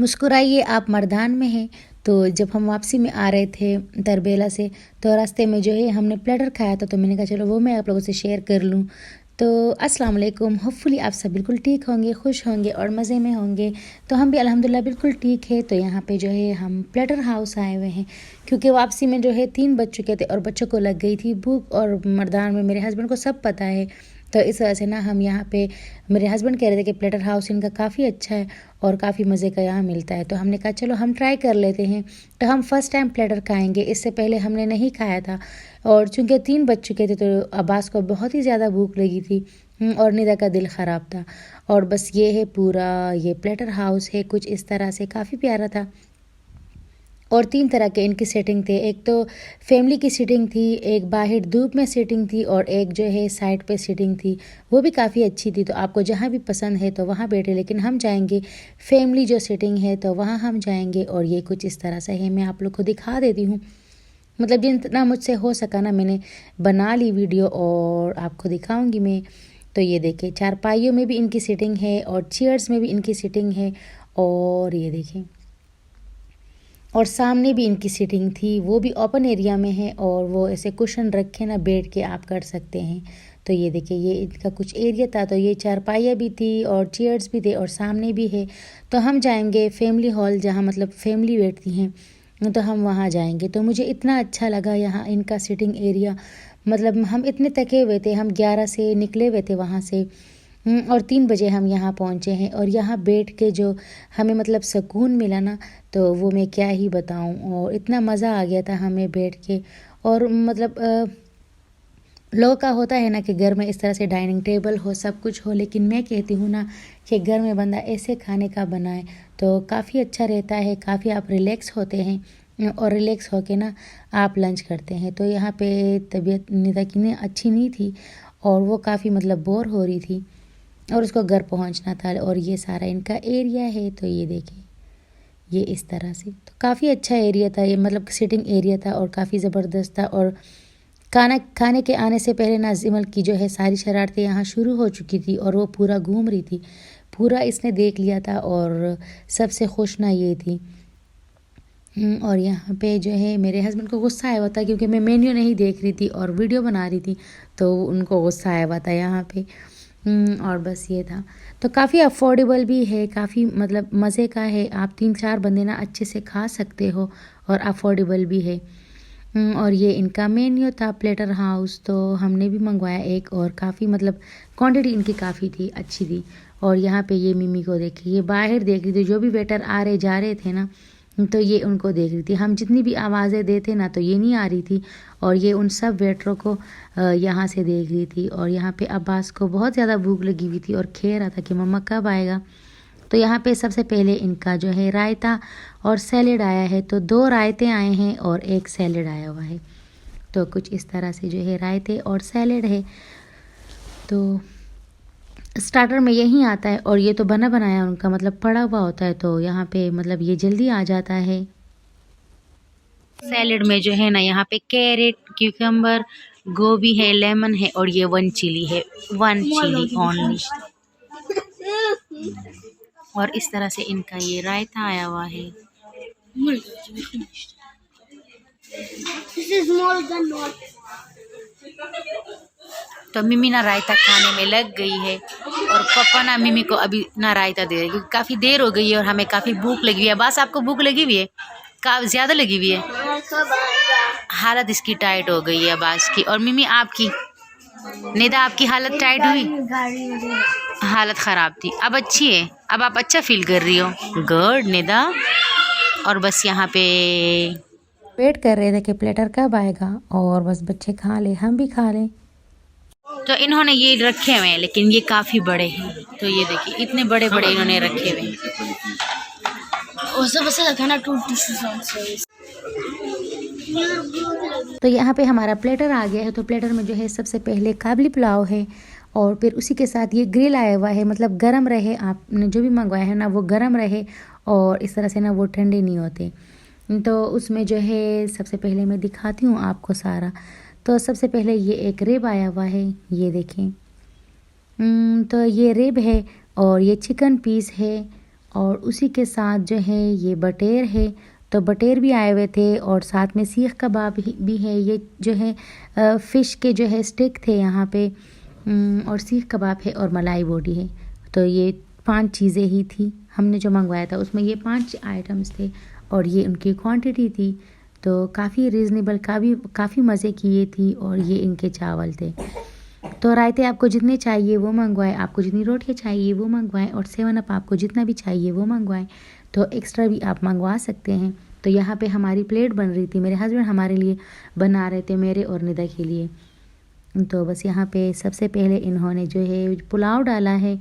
मुस्कुराइए आप मर्दान में हैं। तो जब हम वापसी में आ रहे थे तरबेला से, तो रास्ते में जो है हमने प्लेटर खाया था, तो मैंने कहा चलो वो मैं आप लोगों से शेयर कर लूँ। तो अस्सलाम वालेकुम, होपफुली आप सब बिल्कुल ठीक होंगे, खुश होंगे और मज़े में होंगे। तो हम भी अल्हम्दुलिल्लाह बिल्कुल ठीक है। तो यहाँ पे जो है हम प्लेटर हाउस आए हुए हैं, क्योंकि वापसी में जो है 3 बज चुके थे और बच्चों को लग गई थी भूख, और मर्दान में मेरे हस्बैंड को सब पता है। तो इस वजह से ना हम यहाँ पे, मेरे हस्बैंड कह रहे थे कि प्लेटर हाउस इनका काफ़ी अच्छा है और काफ़ी मज़े का यहाँ मिलता है। तो हमने कहा चलो हम ट्राई कर लेते हैं। तो हम फ़र्स्ट टाइम प्लेटर खाएंगे, इससे पहले हमने नहीं खाया था। और चूँकि 3 बज चुके थे तो अब्बास को बहुत ही ज़्यादा भूख लगी थी और निदा का दिल ख़राब था। और बस ये है पूरा, ये प्लेटर हाउस है कुछ इस तरह से, काफ़ी प्यारा था। और 3 तरह के इनकी सेटिंग थे। एक तो फैमिली की सीटिंग थी, एक बाहर धूप में सीटिंग थी, और एक जो है साइड पे सीटिंग थी, वो भी काफ़ी अच्छी थी। तो आपको जहाँ भी पसंद है तो वहाँ बैठे, लेकिन हम जाएंगे फैमिली जो सीटिंग है तो वहाँ हम जाएंगे। और ये कुछ इस तरह से है, मैं आप लोग को दिखा देती हूँ। मतलब जितना मुझसे हो सका ना मैंने बना ली वीडियो और आपको दिखाऊंगी मैं। तो ये देखिए चारपाइयों में भी इनकी सीटिंग है और चेयर्स में भी इनकी सीटिंग है। और ये देखें, और सामने भी इनकी सीटिंग थी, वो भी ओपन एरिया में है, और वो ऐसे कुशन रखे ना बैठ के आप कर सकते हैं। तो ये देखिए ये इनका कुछ एरिया था। तो ये चारपाइयाँ भी थी और चेयर्स भी थे और सामने भी है। तो हम जाएंगे फैमिली हॉल, जहाँ मतलब फैमिली बैठती हैं, तो हम वहाँ जाएंगे। तो मुझे इतना अच्छा लगा यहाँ इनका सिटिंग एरिया। मतलब हम इतने थके हुए थे, हम 11 से निकले हुए थे वहाँ से, और 3 बजे हम यहाँ पहुँचे हैं। और यहाँ बैठ के जो हमें मतलब सुकून मिला ना, तो वो मैं क्या ही बताऊँ। और इतना मज़ा आ गया था हमें बैठ के। और मतलब लोगों का होता है ना कि घर में इस तरह से डाइनिंग टेबल हो, सब कुछ हो, लेकिन मैं कहती हूँ ना कि घर में बंदा ऐसे खाने का बनाए तो काफ़ी अच्छा रहता है, काफ़ी आप रिलैक्स होते हैं और रिलैक्स होके ना आप लंच करते हैं। तो यहाँ पे तबीयत निदा की ने अच्छी नहीं थी और वो काफ़ी मतलब बोर हो रही थी और उसको घर पहुँचना था। और ये सारा इनका एरिया है। तो ये देखिए ये इस तरह से, तो काफ़ी अच्छा एरिया था ये, मतलब सिटिंग एरिया था और काफ़ी ज़बरदस्त था। और खाने के आने से पहले ना जिमल की जो है सारी शरारतें यहाँ शुरू हो चुकी थी और वो पूरा घूम रही थी, पूरा इसने देख लिया था। और सबसे खुश ना ये थी। और यहाँ पे जो है मेरे हस्बैंड को गुस्सा आया हुआ था, क्योंकि मैं मेन्यू नहीं देख रही थी और वीडियो बना रही थी, तो उनको गुस्सा आया हुआ था यहाँ पे। और बस ये था। तो काफ़ी अफोर्डेबल भी है, काफ़ी मतलब मज़े का है। आप 3-4 बंदे ना अच्छे से खा सकते हो और अफोर्डेबल भी है। और ये इनका मेन्यू था प्लेटर हाउस। तो हमने भी मंगवाया एक, और काफ़ी मतलब क्वांटिटी इनकी काफ़ी थी, अच्छी थी। और यहाँ पे ये मिमी को देखिए, ये बाहर देख रही थी, जो भी वेटर आ रहे जा रहे थे ना, तो ये उनको देख रही थी। हम जितनी भी आवाज़ें देते ना तो ये नहीं आ रही थी, और ये उन सब वेटरों को यहाँ से देख रही थी। और यहाँ पे अब्बास को बहुत ज़्यादा भूख लगी हुई थी और कह रहा था कि मम्मा कब आएगा। तो यहाँ पे सबसे पहले इनका जो है रायता और सैलेड आया है। तो 2 रायते आए हैं और 1 सैलेड आया हुआ है। तो कुछ इस तरह से जो है रायते और सैलेड है। तो स्टार्टर में यही आता है, और ये तो बना बनाया उनका मतलब पड़ा हुआ होता है, तो यहाँ पे मतलब ये जल्दी आ जाता है। सैलेड में जो है ना यहाँ पे कैरेट, क्यूकम्बर, गोभी है, लेमन है, और ये 1 चिली है, 1 चिली ओनली। और इस तरह से इनका ये रायता आया हुआ है। तो मिमी ना रायता खाने में लग गई है, और पापा ना मिमी को अभी ना रायता दे रहे, क्योंकि काफ़ी देर हो गई है और हमें काफ़ी भूख लगी हुई है। बस आपको भूख लगी हुई है, काफ़ी ज़्यादा लगी हुई है, हालत इसकी टाइट हो गई है अब्बास की। और मिमी आपकी, निदा आपकी हालत टाइट हुई, हालत ख़राब थी, अब अच्छी है, अब आप अच्छा फील कर रही हो। गुड निदा। और बस यहाँ पे वेट कर रहे थे कि प्लेटर कब आएगा, और बस बच्चे खा ले, हम भी खा लें। तो इन्होंने ये रखे हुए हैं, लेकिन ये काफ़ी बड़े हैं। तो ये देखिए इतने बड़े बड़े इन्होंने रखे हुए हैं। तो यहाँ पे हमारा प्लेटर आ गया है। तो प्लेटर में जो है सबसे पहले काबली पुलाव है, और फिर उसी के साथ ये ग्रिल आया हुआ है, मतलब गरम रहे, आपने जो भी मंगवाया है ना वो गरम रहे, और इस तरह से ना वो ठंडे नहीं होते। तो उसमें जो है सबसे पहले मैं दिखाती हूँ आपको सारा। तो सबसे पहले ये एक रिब आया हुआ है, ये देखें। तो ये रिब है, और ये चिकन पीस है, और उसी के साथ जो है ये बटेर है, तो बटेर भी आए हुए थे और साथ में सीख कबाब भी है। ये जो है फ़िश के जो है स्टिक थे यहाँ पे, और सीख कबाब है और मलाई बोटी है। तो ये 5 चीज़ें ही थी हमने जो मंगवाया था, उसमें ये 5 आइटम्स थे और ये उनकी क्वांटिटी थी। तो काफ़ी रीज़नेबल, काफ़ी मज़े की ये थी। और ये इनके चावल थे। तो रायते आपको जितने चाहिए वो मंगवाएं, आपको जितनी रोटियाँ चाहिए वो मंगवाएं, और 7 अप आपको जितना भी चाहिए वो मंगवाएं। तो एक्स्ट्रा भी आप मंगवा सकते हैं। तो यहाँ पे हमारी प्लेट बन रही थी, मेरे हस्बैंड हमारे लिए बना रहे थे, मेरे और निदा के लिए। तो बस यहाँ पे सबसे पहले इन्होंने जो है पुलाव डाला है,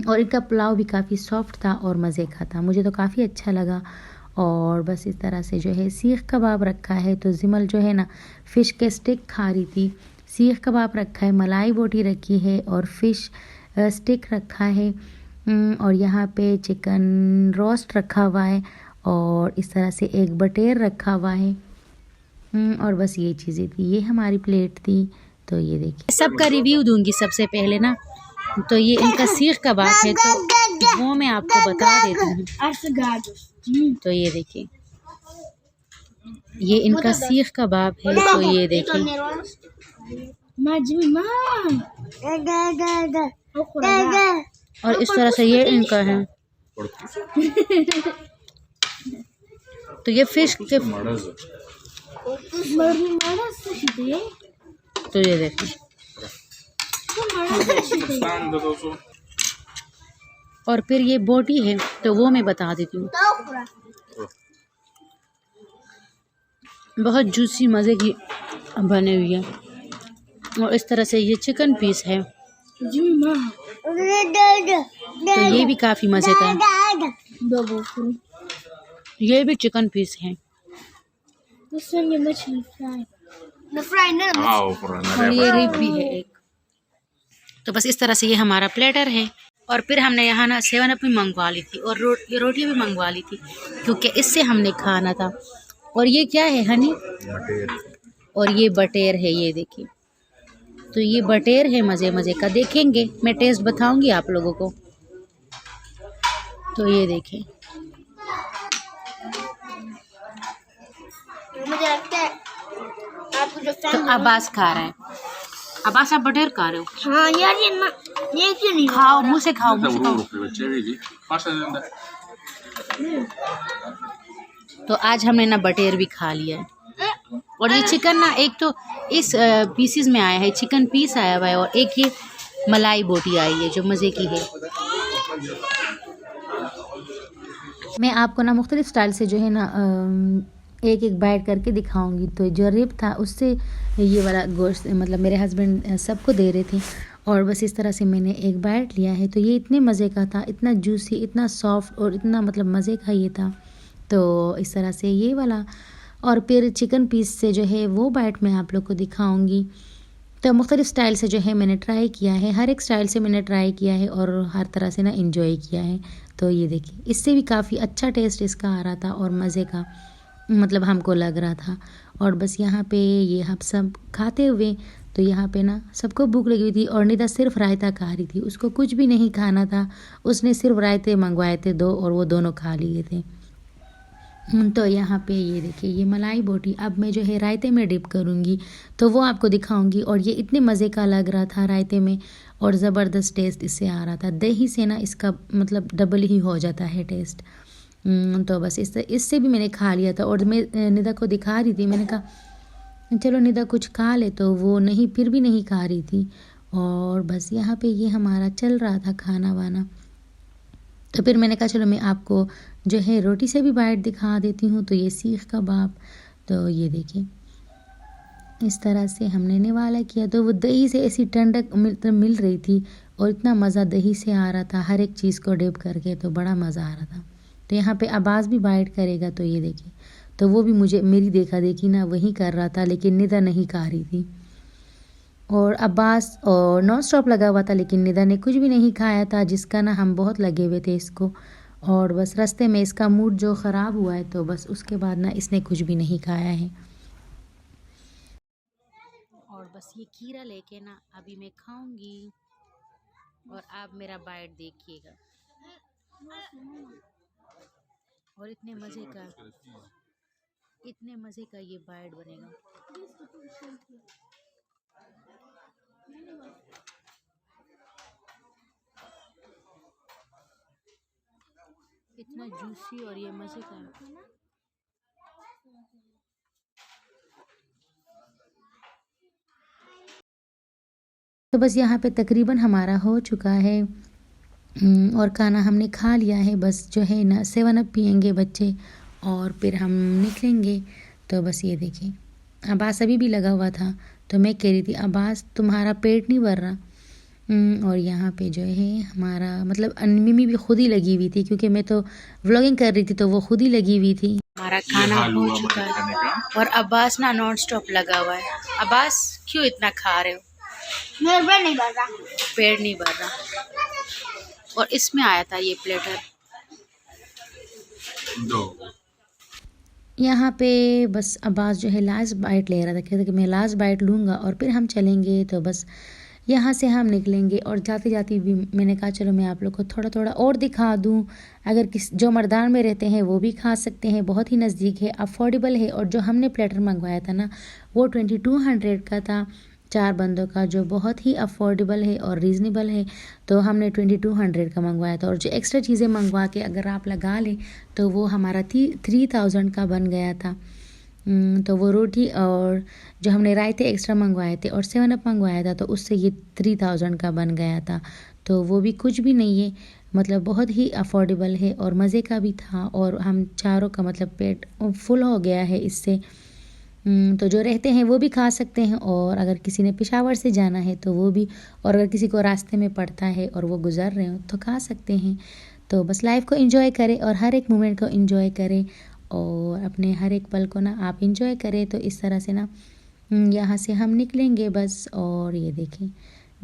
और इनका पुलाव भी काफ़ी सॉफ्ट था और मज़े का था, मुझे तो काफ़ी अच्छा लगा। और बस इस तरह से जो है सीख कबाब रखा है। तो जिमल जो है ना फ़िश के स्टिक खा रही थी। सीख कबाब रखा है, मलाई बोटी रखी है और फ़िश स्टिक रखा है। और यहाँ पे चिकन रोस्ट रखा हुआ है और इस तरह से एक बटेर रखा हुआ है। और बस ये चीज़ें थी, ये हमारी प्लेट थी। तो ये देखिए, सबका रिव्यू दूंगी सबसे पहले ना। तो ये इनका सीख कबाब है, तो वो मैं आपको बता देती हूँ। तो ये देखिए, ये इनका सीख कबाब है। तो ये देखिए, और इस तरह से ये इनका है। तो ये फिश के, तो ये देखिए, और फिर ये बोटी है, तो वो मैं बता देती हूँ। बहुत जूसी मज़े की बनी हुई है। और इस तरह से ये चिकन पीस है, तो ये भी काफ़ी मज़े का है। ये भी चिकन पीस है, और ये रिब भी है एक। तो बस इस तरह से ये हमारा प्लेटर है। और फिर हमने यहाँ ना 7 अप भी मंगवा ली थी और रोटियाँ भी मंगवा ली थी, क्योंकि इससे हमने खाना था। और ये क्या है हनी? और ये बटेर है, ये देखिए। तो ये बटेर है मज़े मज़े का, देखेंगे, मैं टेस्ट बताऊंगी आप लोगों को। तो ये देखें, तो अब्बास खा रहा है। अब्बास आप बटेर खा रहे हो? हाँ यार, ये क्यों नहीं खाओ, मुँह से खाओ, मुँह से खाओ। तो आज हमने ना बटेर भी खा लिया है। और ये चिकन ना एक तो इस पीसीज में आया है, चिकन पीस आया हुआ है, और एक ये मलाई बोटी आई है जो मज़े की है। मैं आपको ना मुख्तलिफ स्टाइल से जो है ना एक एक बाइट करके दिखाऊंगी। तो जो रिब था उससे ये वाला गोश्त मतलब मेरे हस्बैंड सबको दे रहे थे, और बस इस तरह से मैंने एक बाइट लिया है। तो ये इतने मज़े का था, इतना जूसी, इतना सॉफ्ट और इतना मतलब मज़े का ये था। तो इस तरह से ये वाला, और फिर चिकन पीस से जो है वो बाइट मैं आप लोग को दिखाऊंगी। तो मुख्तलिफ स्टाइल से जो है मैंने ट्राई किया है, हर एक स्टाइल से मैंने ट्राई किया है और हर तरह से ना इंजॉय किया है। तो ये देखिए, इससे भी काफ़ी अच्छा टेस्ट इसका आ रहा था और मज़े का मतलब हमको लग रहा था। और बस यहाँ पे ये हम सब खाते हुए, तो यहाँ पे ना सबको भूख लगी हुई थी, और निदा सिर्फ रायता खा रही थी, उसको कुछ भी नहीं खाना था। उसने सिर्फ रायते मंगवाए थे 2 और वो दोनों खा लिए थे। तो यहाँ पे ये देखिए, ये मलाई बोटी अब मैं जो है रायते में डिप करूँगी, तो वो आपको दिखाऊंगी। और ये इतने मज़े का लग रहा था रायते में, और ज़बरदस्त टेस्ट इससे आ रहा था। दही से ना इसका मतलब डबल ही हो जाता है टेस्ट। तो बस इससे भी मैंने खा लिया था, और मैं निदा को दिखा रही थी, मैंने कहा चलो निदा कुछ खा ले, तो वो नहीं, फिर भी नहीं खा रही थी। और बस यहाँ पे ये हमारा चल रहा था खाना वाना। तो फिर मैंने कहा चलो मैं आपको जो है रोटी से भी बाइट दिखा देती हूँ। तो ये सीख कबाब, तो ये देखिए, इस तरह से हमने निवाला किया, तो वो दही से ऐसी ठंडक मिल रही थी, और इतना मज़ा दही से आ रहा था हर एक चीज़ को डिप करके, तो बड़ा मज़ा आ रहा था। तो यहाँ पे अब्बास भी बाइट करेगा, तो ये देखिए, तो वो भी मुझे मेरी देखा देखी ना वही कर रहा था, लेकिन निदा नहीं खा रही थी। और अब्बास और नॉन स्टॉप लगा हुआ था, लेकिन निदा ने कुछ भी नहीं खाया था, जिसका ना हम बहुत लगे हुए थे इसको। और बस रास्ते में इसका मूड जो ख़राब हुआ है, तो बस उसके बाद ना इसने कुछ भी नहीं खाया है। और बस ये खीरा लेके ना अभी मैं खाऊंगी, और आप मेरा बाइट देखिएगा। और इतने मज़े का ये बाइट बनेगा। इतना जूसी और ये मज़े का है। तो बस यहाँ पे तकरीबन हमारा हो चुका है और खाना हमने खा लिया है। बस जो है ना 7 अप पियेंगे बच्चे और फिर हम निकलेंगे। तो बस ये देखिए अब्बास अभी भी लगा हुआ था, तो मैं कह रही थी अब्बास तुम्हारा पेट नहीं भर रहा। और यहाँ पे जो है हमारा मतलब मिमी भी खुद ही लगी हुई थी, क्योंकि मैं तो व्लॉगिंग कर रही थी तो वो खुद ही लगी हुई थी। हमारा खाना हो चुका है और अब्बास ना नॉन स्टॉप लगा हुआ है। अब्बास क्यों इतना खा रहे हो? मेरा पेट नहीं भर रहा। पेट नहीं भर रहा। और इसमें आया था ये प्लेटर। यहाँ पे बस अब्बास जो है लास्ट बाइट ले रहा था, कहते कि मैं लास्ट बाइट लूँगा और फिर हम चलेंगे। तो बस यहाँ से हम निकलेंगे और जाते जाते भी मैंने कहा चलो मैं आप लोग को थोड़ा थोड़ा और दिखा दूँ। अगर जो मर्दान में रहते हैं वो भी खा सकते हैं, बहुत ही नज़दीक है, अफोर्डेबल है। और जो हमने प्लेटर मंगवाया था ना वो 2200 का था 4 बंदों का, जो बहुत ही अफोर्डेबल है और रीज़नेबल है। तो हमने 2200 का मंगवाया था और जो एक्स्ट्रा चीज़ें मंगवा के अगर आप लगा लें तो वो हमारा 3000 का बन गया था। तो वो रोटी और जो हमने रायते एक्स्ट्रा मंगवाए थे और 7 अप मंगवाया था तो उससे ये 3000 का बन गया था। तो वो भी कुछ भी नहीं है, मतलब बहुत ही अफोर्डेबल है और मज़े का भी था। और हम चारों का मतलब पेट फुल हो गया है इससे। तो जो रहते हैं वो भी खा सकते हैं और अगर किसी ने पेशावर से जाना है तो वो भी, और अगर किसी को रास्ते में पड़ता है और वो गुज़र रहे हो तो खा सकते हैं। तो बस लाइफ को एंजॉय करें और हर एक मोमेंट को एंजॉय करें और अपने हर एक पल को ना आप एंजॉय करें। तो इस तरह से ना यहाँ से हम निकलेंगे बस। और ये देखें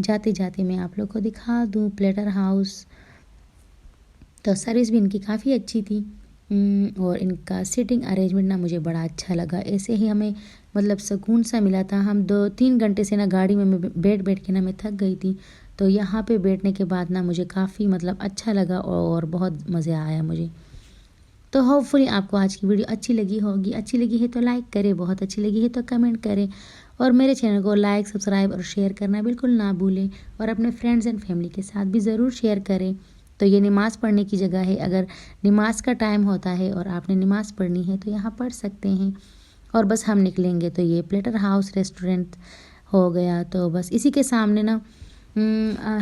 जाते जाते मैं आप लोग को दिखा दूँ प्लेटर हाउस। तो सर्विस भी इनकी काफ़ी अच्छी थी और इनका सीटिंग अरेंजमेंट ना मुझे बड़ा अच्छा लगा। ऐसे ही हमें मतलब सुकून सा मिला था। हम 2-3 घंटे से ना गाड़ी में मैं बैठ के ना मैं थक गई थी। तो यहाँ पे बैठने के बाद ना मुझे काफ़ी मतलब अच्छा लगा और बहुत मज़ा आया मुझे। तो होपफुली आपको आज की वीडियो अच्छी लगी होगी। अच्छी लगी है तो लाइक करें, बहुत अच्छी लगी है तो कमेंट करें और मेरे चैनल को लाइक, सब्सक्राइब और शेयर करना बिल्कुल ना भूलें और अपने फ्रेंड्स एंड फैमिली के साथ भी ज़रूर शेयर करें। तो ये नमाज़ पढ़ने की जगह है, अगर नमाज का टाइम होता है और आपने नमाज़ पढ़नी है तो यहाँ पढ़ सकते हैं। और बस हम निकलेंगे तो ये प्लेटर हाउस रेस्टोरेंट हो गया। तो बस इसी के सामने ना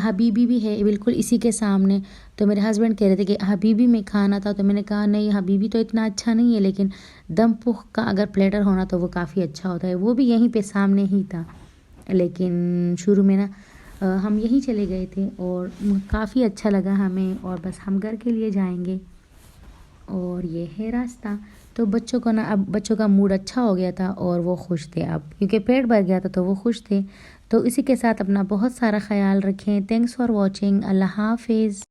हबीबी भी है, बिल्कुल इसी के सामने। तो मेरे हस्बैंड कह रहे थे कि हबीबी में खाना था, तो मैंने कहा नहीं हबीबी तो इतना अच्छा नहीं है, लेकिन दम पुख का अगर प्लेटर होना तो वो काफ़ी अच्छा होता है। वो भी यहीं पे सामने ही था, लेकिन शुरू में ना हम यहीं चले गए थे और काफ़ी अच्छा लगा हमें। और बस हम घर के लिए जाएंगे और ये है रास्ता। तो बच्चों को ना अब बच्चों का मूड अच्छा हो गया था और वो खुश थे अब, क्योंकि पेट भर गया था तो वो खुश थे। तो इसी के साथ अपना बहुत सारा ख्याल रखें। Thanks for watching. अल्लाह हाफिज़।